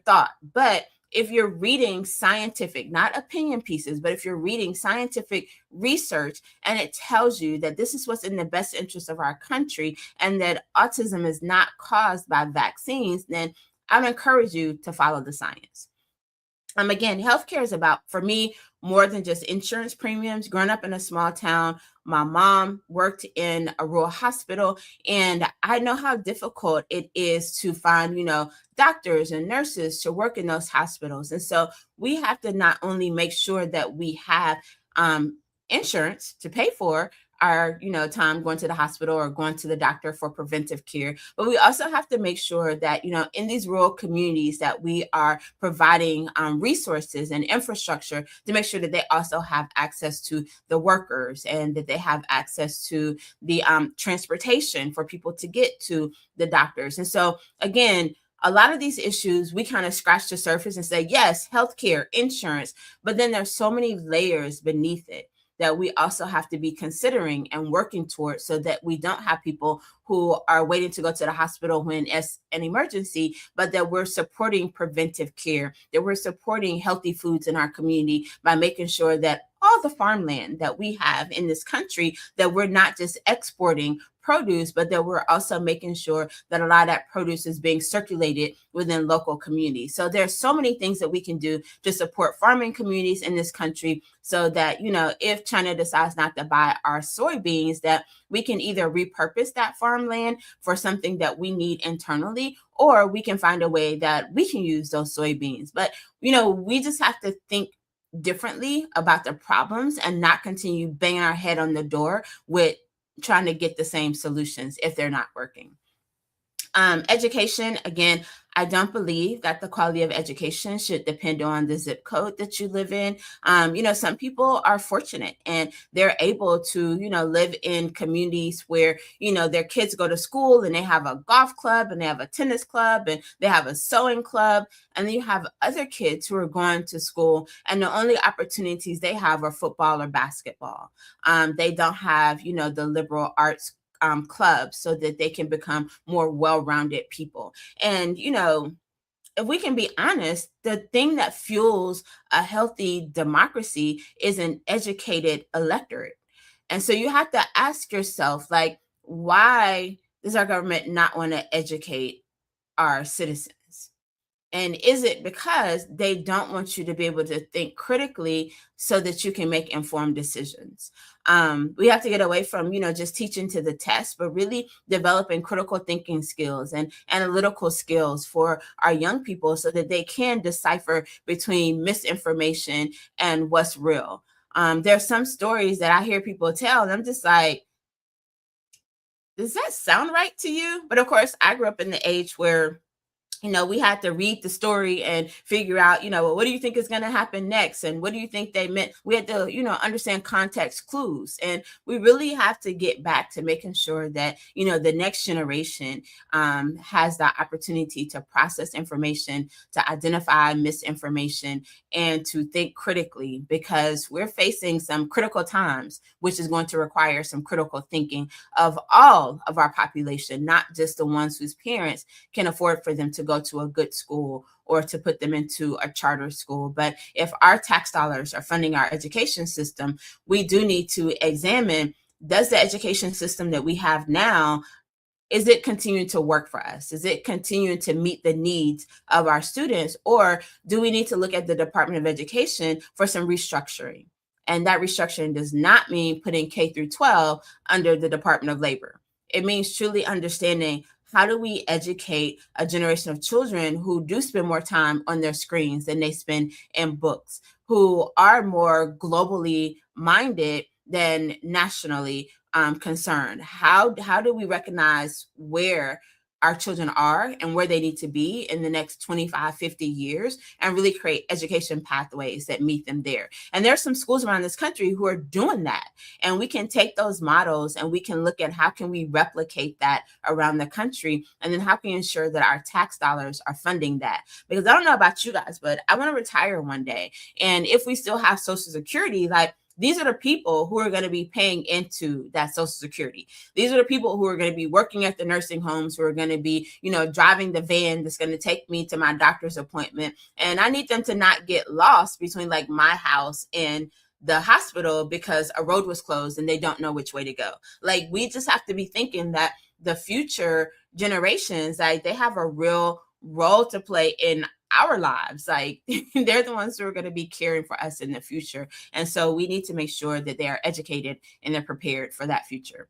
thought. But if you're reading scientific, not opinion pieces, but if you're reading scientific research and it tells you that this is what's in the best interest of our country and that autism is not caused by vaccines, then I would encourage you to follow the science. Again, healthcare is about, for me, more than just insurance premiums. Growing up in a small town, my mom worked in a rural hospital, and I know how difficult it is to find, doctors and nurses to work in those hospitals. And so we have to not only make sure that we have insurance to pay for our, time going to the hospital or going to the doctor for preventive care, but we also have to make sure that, in these rural communities that we are providing resources and infrastructure to make sure that they also have access to the workers and that they have access to the transportation for people to get to the doctors. And so again, a lot of these issues, we kind of scratch the surface and say, yes, healthcare, insurance, but then there's so many layers beneath it that we also have to be considering and working towards, so that we don't have people who are waiting to go to the hospital when it's an emergency, but that we're supporting preventive care, that we're supporting healthy foods in our community by making sure that all the farmland that we have in this country, that we're not just exporting produce, but that we're also making sure that a lot of that produce is being circulated within local communities. So there's so many things that we can do to support farming communities in this country, so that, if China decides not to buy our soybeans, that we can either repurpose that farmland for something that we need internally, or we can find a way that we can use those soybeans. But, we just have to think differently about the problems and not continue banging our head on the door with trying to get the same solutions if they're not working. Education, again, I don't believe that the quality of education should depend on the zip code that you live in. Some people are fortunate and they're able to, live in communities where, their kids go to school and they have a golf club and they have a tennis club and they have a sewing club. And then you have other kids who are going to school and the only opportunities they have are football or basketball. They don't have, the liberal arts clubs so that they can become more well-rounded people. And, if we can be honest, the thing that fuels a healthy democracy is an educated electorate. And so you have to ask yourself, like, why does our government not want to educate our citizens? And is it because they don't want you to be able to think critically so that you can make informed decisions? We have to get away from, just teaching to the test, but really developing critical thinking skills and analytical skills for our young people so that they can decipher between misinformation and what's real. There's some stories that I hear people tell, and I'm just like, does that sound right to you? But of course, I grew up in the age where we had to read the story and figure out, well, what do you think is going to happen next? And what do you think they meant? We had to, understand context clues. And we really have to get back to making sure that, the next generation has the opportunity to process information, to identify misinformation, and to think critically, because we're facing some critical times, which is going to require some critical thinking of all of our population, not just the ones whose parents can afford for them to go to a good school or to put them into a charter school. But if our tax dollars are funding our education system, we do need to examine, does the education system that we have now, is it continuing to work for us? Is it continuing to meet the needs of our students? Or do we need to look at the Department of Education for some restructuring? And that restructuring does not mean putting K through 12 under the Department of Labor. It means truly understanding, how do we educate a generation of children who do spend more time on their screens than they spend in books, who are more globally minded than nationally concerned? How do we recognize where our children are and where they need to be in the next 25, 50 years, and really create education pathways that meet them there? And there's some schools around this country who are doing that. And we can take those models and we can look at how can we replicate that around the country, and then how can we ensure that our tax dollars are funding that? Because I don't know about you guys, but I want to retire one day. And if we still have Social Security, like, these are the people who are going to be paying into that Social Security. These are the people who are going to be working at the nursing homes, who are going to be, driving the van that's going to take me to my doctor's appointment. And I need them to not get lost between like my house and the hospital because a road was closed and they don't know which way to go. Like, we just have to be thinking that the future generations, like, they have a real role to play in our lives. Like, they're the ones who are going to be caring for us in the future. And so we need to make sure that they are educated and they're prepared for that future.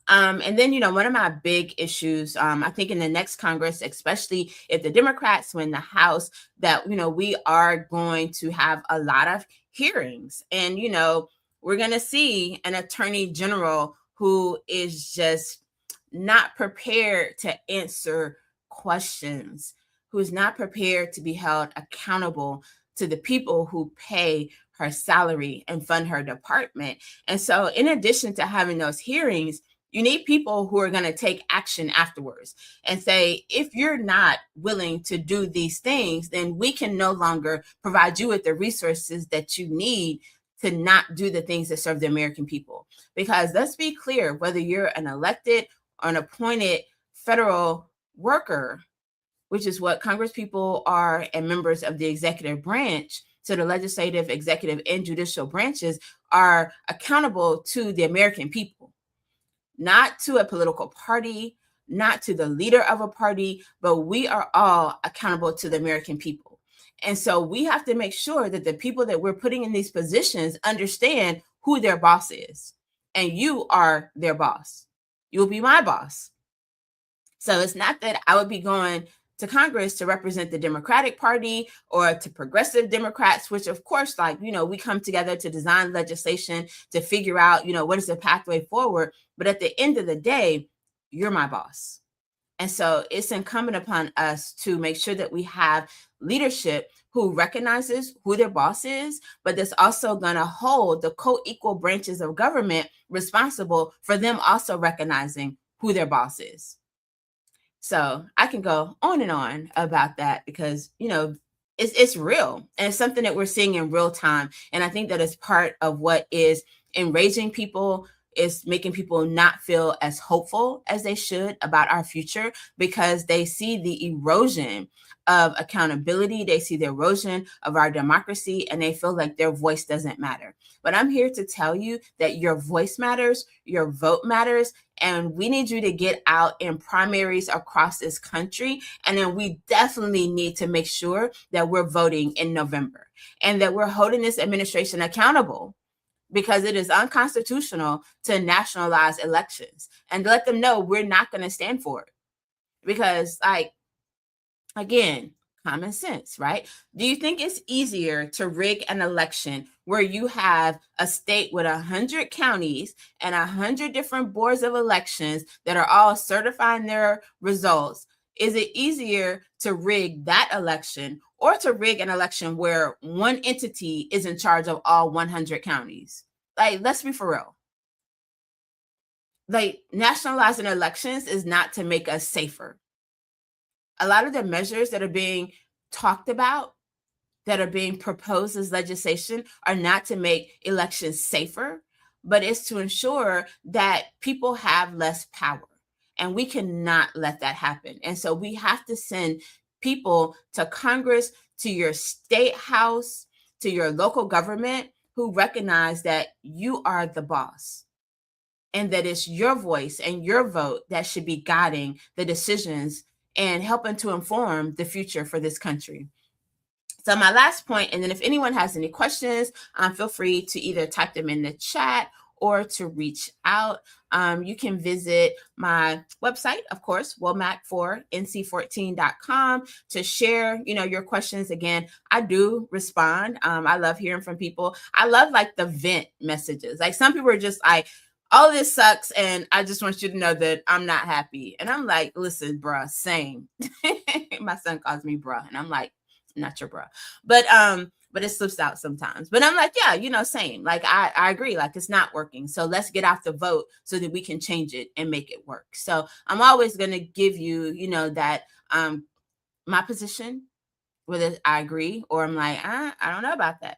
And then, one of my big issues, I think in the next Congress, especially if the Democrats win the House, that, we are going to have a lot of hearings. And, we're going to see an attorney general who is just not prepared to answer questions, who is not prepared to be held accountable to the people who pay her salary and fund her department. And so, in addition to having those hearings, you need people who are going to take action afterwards and say, if you're not willing to do these things, then we can no longer provide you with the resources that you need to not do the things that serve the American people. Because let's be clear, whether you're an elected or an appointed federal worker, which is what Congress people are, and members of the executive branch, so the legislative, executive, and judicial branches are accountable to the American people, not to a political party, not to the leader of a party, but we are all accountable to the American people. And so we have to make sure that the people that we're putting in these positions understand who their boss is. And you are their boss. You'll be my boss. So it's not that I would be going to Congress to represent the Democratic Party or to progressive Democrats, which of course, like, we come together to design legislation to figure out, what is the pathway forward. But at the end of the day, you're my boss. And so it's incumbent upon us to make sure that we have leadership who recognizes who their boss is, but that's also going to hold the co-equal branches of government responsible for them also recognizing who their boss is. So I can go on and on about that because, it's real and it's something that we're seeing in real time. And I think that is part of what is enraging people, is making people not feel as hopeful as they should about our future, because they see the erosion of accountability, they see the erosion of our democracy, and they feel like their voice doesn't matter. But I'm here to tell you that your voice matters, your vote matters, and we need you to get out in primaries across this country. And then we definitely need to make sure that we're voting in November and that we're holding this administration accountable, because it is unconstitutional to nationalize elections, and let them know we're not going to stand for it. Because, again, common sense, right? Do you think it's easier to rig an election where you have a state with 100 counties and 100 different boards of elections that are all certifying their results? Is it easier to rig that election, or to rig an election where one entity is in charge of all 100 counties? Let's be for real. Nationalizing elections is not to make us safer. A lot of the measures that are being talked about, that are being proposed as legislation, are not to make elections safer, but it's to ensure that people have less power. And we cannot let that happen. And so we have to send people to Congress, to your state house, to your local government, who recognize that you are the boss, and that it's your voice and your vote that should be guiding the decisions and helping to inform the future for this country. So my last point, and then if anyone has any questions, feel free to either type them in the chat or to reach out. You can visit my website, of course, womack4nc14.com, to share, your questions. Again, I do respond. I love hearing from people. I love the vent messages. Some people are just like, all this sucks, and I just want you to know that I'm not happy. And I'm like, listen, bruh, same. My son calls me bruh, and I'm like, not your bruh. But it slips out sometimes. But I'm like, yeah, same. I agree. It's not working. So let's get out the vote so that we can change it and make it work. So I'm always gonna give you, that my position, whether I agree or I'm like, I don't know about that.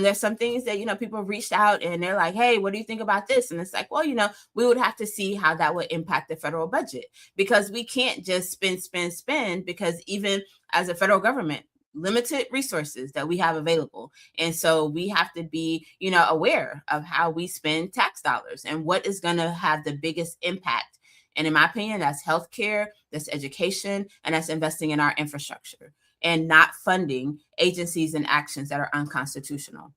There's some things that, people reached out and they're like, hey, what do you think about this? And it's like, well, we would have to see how that would impact the federal budget, because we can't just spend, because even as a federal government, limited resources that we have available. And so we have to be, aware of how we spend tax dollars and what is going to have the biggest impact. And in my opinion, that's healthcare, that's education, and that's investing in our infrastructure, and not funding agencies and actions that are unconstitutional.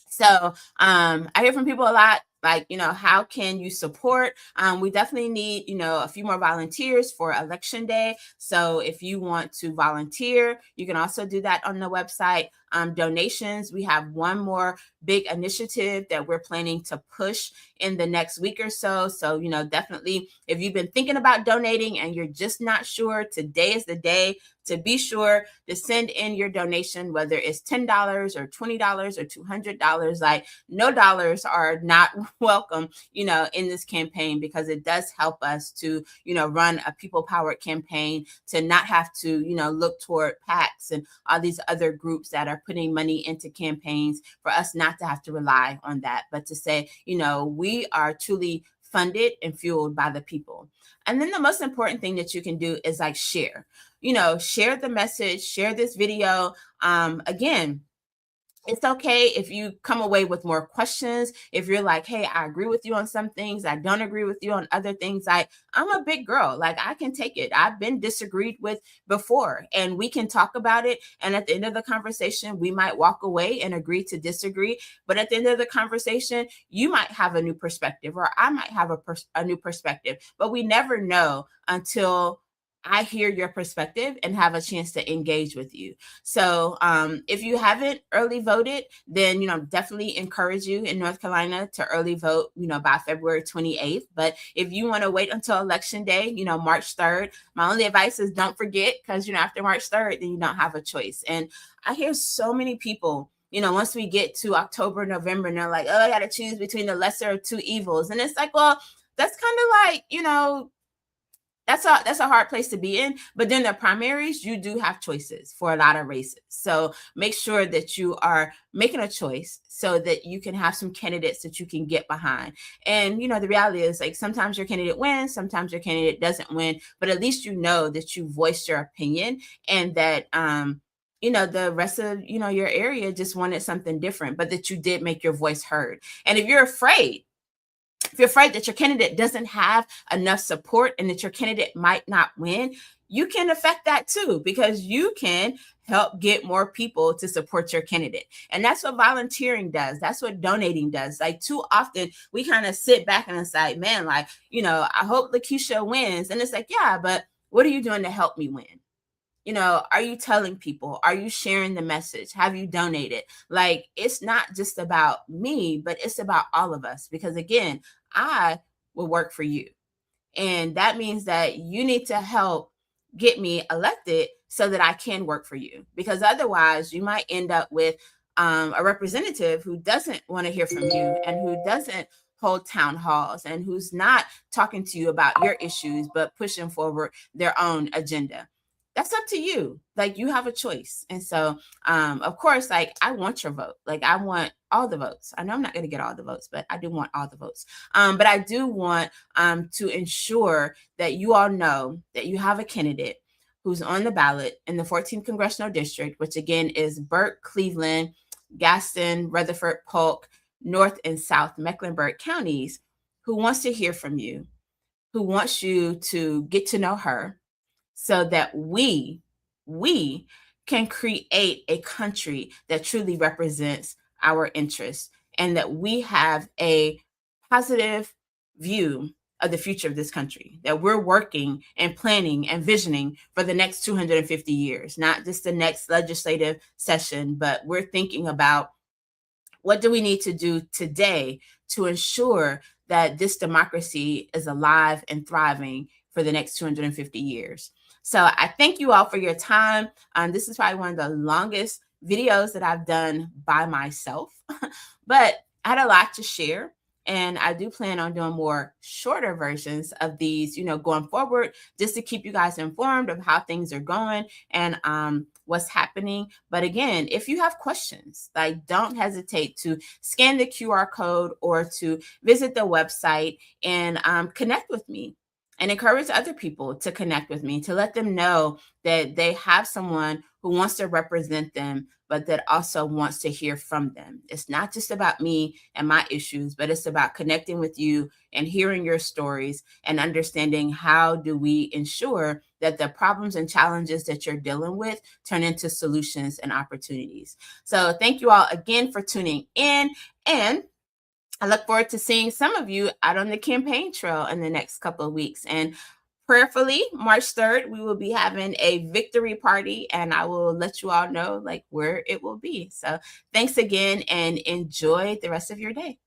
So I hear from people a lot, how can you support? We definitely need, a few more volunteers for Election Day. So if you want to volunteer, you can also do that on the website. Donations, we have one more big initiative that we're planning to push in the next week or so. So, definitely, if you've been thinking about donating and you're just not sure, today is the day to be sure to send in your donation, whether it's $10 or $20 or $200. No dollars are not welcome, in this campaign, because it does help us to, run a people-powered campaign, to not have to, look toward PACs and all these other groups that are putting money into campaigns, for us not to have to rely on that, but to say, we are truly funded and fueled by the people. And then the most important thing that you can do is share. Share the message, share this video. Again, it's okay if you come away with more questions. If you're like, hey, I agree with you on some things, I don't agree with you on other things. I'm a big girl. I can take it. I've been disagreed with before, and we can talk about it. And at the end of the conversation, we might walk away and agree to disagree. But at the end of the conversation, you might have a new perspective, or I might have a new perspective. But we never know until I hear your perspective and have a chance to engage with you. So if you haven't early voted, then definitely encourage you in North Carolina to early vote, by February 28th. But if you want to wait until election day, March 3rd, my only advice is don't forget, because after March 3rd, then you don't have a choice. And I hear so many people, once we get to October, November, and they're like, oh, I got to choose between the lesser of two evils. And it's like, well, that's kind of like, that's a hard place to be in. But then the primaries, you do have choices for a lot of races. So make sure that you are making a choice so that you can have some candidates that you can get behind. And the reality is, like, sometimes your candidate wins, sometimes your candidate doesn't win, but at least that you voiced your opinion, and that the rest of your area just wanted something different, but that you did make your voice heard. And if you're afraid that your candidate doesn't have enough support and that your candidate might not win, you can affect that too, because you can help get more people to support your candidate. And that's what volunteering does. That's what donating does. Like, too often we kind of sit back and it's like, man, like, I hope LaKesha wins. And it's like, yeah, but what are you doing to help me win? Are you telling people? Are you sharing the message? Have you donated? Like, it's not just about me, but it's about all of us. Because again, I will work for you. And that means that you need to help get me elected so that I can work for you. Because otherwise, you might end up with a representative who doesn't want to hear from you and who doesn't hold town halls and who's not talking to you about your issues, but pushing forward their own agenda. That's up to you. Like, you have a choice. And so, of course, like, I want your vote. Like, I want all the votes. I know I'm not going to get all the votes, but I do want all the votes. But I do want to ensure that you all know that you have a candidate who's on the ballot in the 14th congressional district, which again is Burke, Cleveland, Gaston, Rutherford, Polk, North and South Mecklenburg counties, who wants to hear from you, who wants you to get to know her, so that we can create a country that truly represents our interests, and that we have a positive view of the future of this country, that we're working and planning and visioning for the next 250 years, not just the next legislative session, but we're thinking about what do we need to do today to ensure that this democracy is alive and thriving for the next 250 years. So I thank you all for your time. This is probably one of the longest videos that I've done by myself, but I had a lot to share. And I do plan on doing more shorter versions of these, going forward, just to keep you guys informed of how things are going and what's happening. But again, if you have questions, like, don't hesitate to scan the QR code or to visit the website and connect with me, and encourage other people to connect with me, to let them know that they have someone who wants to represent them, but that also wants to hear from them. It's not just about me and my issues, but it's about connecting with you and hearing your stories and understanding how do we ensure that the problems and challenges that you're dealing with turn into solutions and opportunities. So thank you all again for tuning in, and I look forward to seeing some of you out on the campaign trail in the next couple of weeks. And prayerfully, March 3rd, we will be having a victory party, and I will let you all know, like, where it will be. So thanks again, and enjoy the rest of your day.